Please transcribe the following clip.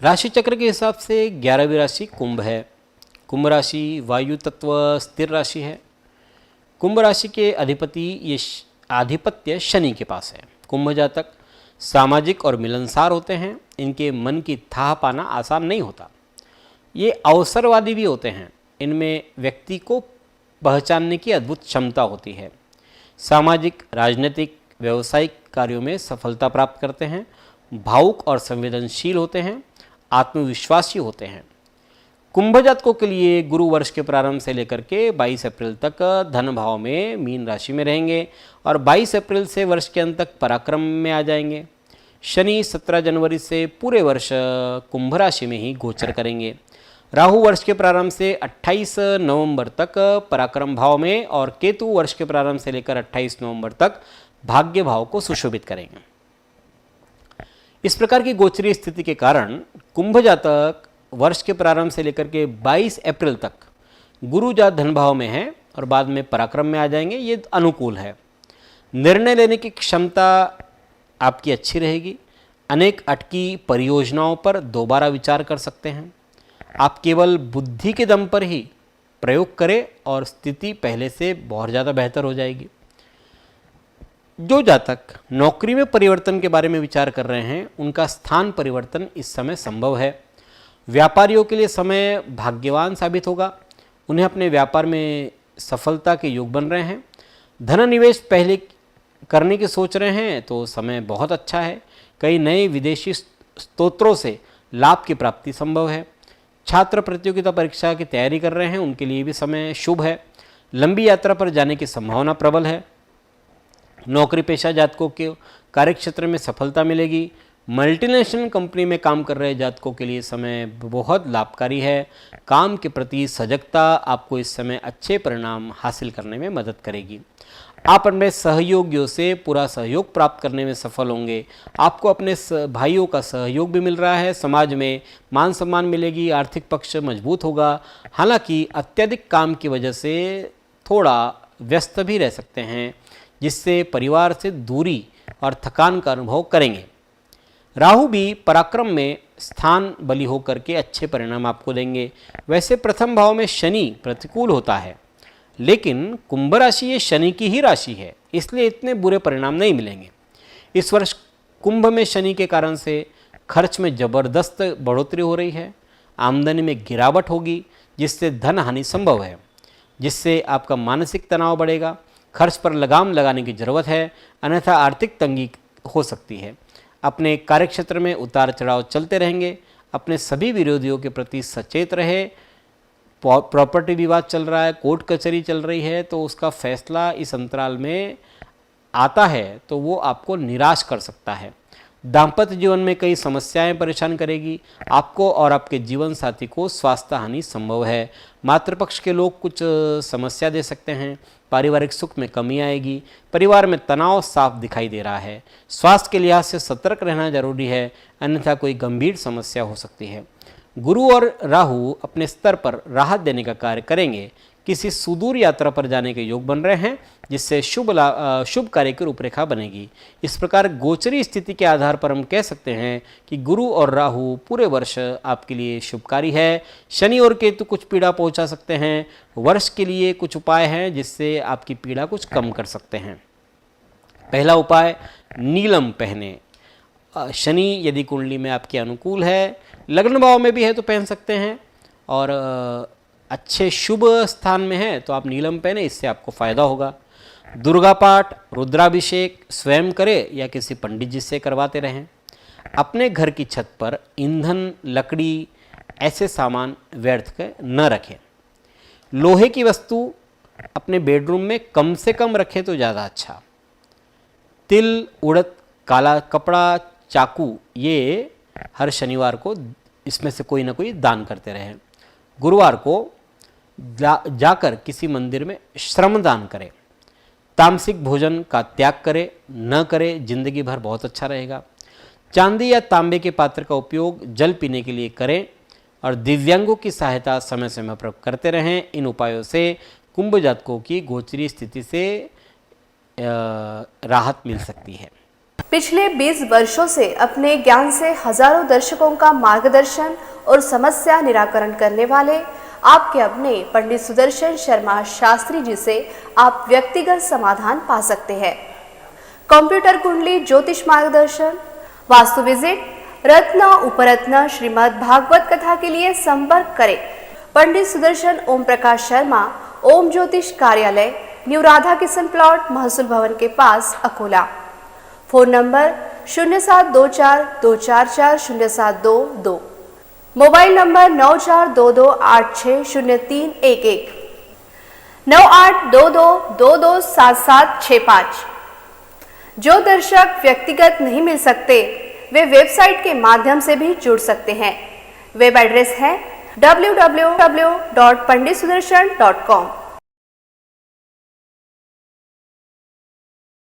राशि चक्र के हिसाब से 11वीं राशि कुंभ है। कुंभ राशि वायु तत्व स्थिर राशि है। कुंभ राशि के आधिपत्य शनि के पास है। कुंभ जातक सामाजिक और मिलनसार होते हैं। इनके मन की थाह पाना आसान नहीं होता। ये अवसरवादी भी होते हैं। इनमें व्यक्ति को पहचानने की अद्भुत क्षमता होती है। सामाजिक, राजनीतिक, व्यावसायिक कार्यों में सफलता प्राप्त करते हैं। भावुक और संवेदनशील होते हैं। आत्मविश्वासी होते हैं। कुंभ जातकों के लिए गुरु वर्ष के प्रारंभ से लेकर के 22 अप्रैल तक धन भाव में मीन राशि में रहेंगे और 22 अप्रैल से वर्ष के अंत तक पराक्रम में आ जाएंगे। शनि 17 जनवरी से पूरे वर्ष कुंभ राशि में ही गोचर करेंगे। राहु वर्ष के प्रारंभ से 28 नवंबर तक पराक्रम भाव में और केतु वर्ष के प्रारंभ से लेकर 28 नवंबर तक भाग्य भाव को सुशोभित करेंगे। इस प्रकार की गोचरीय स्थिति के कारण कुंभ जातक वर्ष के प्रारंभ से लेकर के 22 अप्रैल तक गुरु जात धन भाव में है और बाद में पराक्रम में आ जाएंगे। ये अनुकूल है। निर्णय लेने की क्षमता आपकी अच्छी रहेगी। अनेक अटकी परियोजनाओं पर दोबारा विचार कर सकते हैं। आप केवल बुद्धि के दम पर ही प्रयोग करें और स्थिति पहले से बहुत ज़्यादा बेहतर हो जाएगी। जो जातक नौकरी में परिवर्तन के बारे में विचार कर रहे हैं, उनका स्थान परिवर्तन इस समय संभव है। व्यापारियों के लिए समय भाग्यवान साबित होगा। उन्हें अपने व्यापार में सफलता के योग बन रहे हैं। धन निवेश पहले करने की सोच रहे हैं तो समय बहुत अच्छा है। कई नए विदेशी स्रोतों से लाभ की प्राप्ति संभव है। छात्र प्रतियोगिता परीक्षा की तैयारी कर रहे हैं, उनके लिए भी समय शुभ है। लंबी यात्रा पर जाने की संभावना प्रबल है। नौकरी पेशा जातकों के कार्यक्षेत्र में सफलता मिलेगी। मल्टीनेशनल कंपनी में काम कर रहे जातकों के लिए समय बहुत लाभकारी है। काम के प्रति सजगता आपको इस समय अच्छे परिणाम हासिल करने में मदद करेगी। आप अपने सहयोगियों से पूरा सहयोग प्राप्त करने में सफल होंगे। आपको अपने भाइयों का सहयोग भी मिल रहा है। समाज में मान सम्मान मिलेगी। आर्थिक पक्ष मजबूत होगा। हालांकि अत्यधिक काम की वजह से थोड़ा व्यस्त भी रह सकते हैं, जिससे परिवार से दूरी और थकान का अनुभव करेंगे। राहु भी पराक्रम में स्थान बली होकर के अच्छे परिणाम आपको देंगे। वैसे प्रथम भाव में शनि प्रतिकूल होता है, लेकिन कुंभ राशि ये शनि की ही राशि है, इसलिए इतने बुरे परिणाम नहीं मिलेंगे। इस वर्ष कुंभ में शनि के कारण से खर्च में जबरदस्त बढ़ोतरी हो रही है। आमदनी में गिरावट होगी, जिससे धन हानि संभव है, जिससे आपका मानसिक तनाव बढ़ेगा। खर्च पर लगाम लगाने की जरूरत है, अन्यथा आर्थिक तंगी हो सकती है। अपने कार्यक्षेत्र में उतार चढ़ाव चलते रहेंगे। अपने सभी विरोधियों के प्रति सचेत रहे। प्रॉपर्टी विवाद चल रहा है, कोर्ट कचहरी चल रही है, तो उसका फैसला इस अंतराल में आता है तो वो आपको निराश कर सकता है। दाम्पत्य जीवन में कई समस्याएं परेशान करेगी। आपको और आपके जीवन साथी को स्वास्थ्य हानि संभव है। मातृपक्ष के लोग कुछ समस्या दे सकते हैं। पारिवारिक सुख में कमी आएगी। परिवार में तनाव साफ दिखाई दे रहा है। स्वास्थ्य के लिहाज से सतर्क रहना जरूरी है, अन्यथा कोई गंभीर समस्या हो सकती है। गुरु और राहु अपने स्तर पर राहत देने का कार्य करेंगे। किसी सुदूर यात्रा पर जाने के योग बन रहे हैं, जिससे शुभ कार्य की रूपरेखा बनेगी। इस प्रकार गोचरी स्थिति के आधार पर हम कह सकते हैं कि गुरु और राहु पूरे वर्ष आपके लिए शुभकारी है। शनि और केतु कुछ पीड़ा पहुंचा सकते हैं। वर्ष के लिए कुछ उपाय हैं जिससे आपकी पीड़ा कुछ कम कर सकते हैं। पहला उपाय, नीलम पहने। शनि यदि कुंडली में आपके अनुकूल है, लग्न भाव में भी है तो पहन सकते हैं, और अच्छे शुभ स्थान में है तो आप नीलम पहने, इससे आपको फायदा होगा। दुर्गा पाठ, रुद्राभिषेक स्वयं करें या किसी पंडित जी से करवाते रहें। अपने घर की छत पर ईंधन, लकड़ी ऐसे सामान व्यर्थ के न रखें। लोहे की वस्तु अपने बेडरूम में कम से कम रखें तो ज़्यादा अच्छा। तिल, उड़द, काला कपड़ा, चाकू, ये हर शनिवार को इसमें से कोई ना कोई दान करते रहें। गुरुवार को जाकर किसी मंदिर में श्रमदान करें। तामसिक भोजन का त्याग करें, न करें, जिंदगी भर बहुत अच्छा रहेगा। चांदी या तांबे के पात्र का उपयोग जल पीने के लिए करें और दिव्यांगों की सहायता समय समय पर करते रहें। इन उपायों से कुंभ जातकों की गोचरी स्थिति से राहत मिल सकती है। पिछले 20 वर्षों से अपने ज्ञान से हजारों दर्शकों का मार्गदर्शन और समस्या निराकरण करने वाले आपके अपने पंडित सुदर्शन शर्मा शास्त्री जी से आप व्यक्तिगत समाधान पा सकते हैं। कंप्यूटर कुंडली ज्योतिष मार्गदर्शन, वास्तु विजिट, रत्न उपरत्न श्रीमद् भागवत कथा के लिए संपर्क करें पंडित सुदर्शन ओम प्रकाश शर्मा, ओम ज्योतिष कार्यालय, न्यू राधा किशन प्लॉट, महसूल भवन के पास, Akola. Phone number 0724244072, mobile number 9422860311, 9822227765। जो दर्शक व्यक्तिगत नहीं मिल सकते वे वेबसाइट के माध्यम से भी जुड़ सकते हैं। वेब एड्रेस है www.panditsudarshan.com।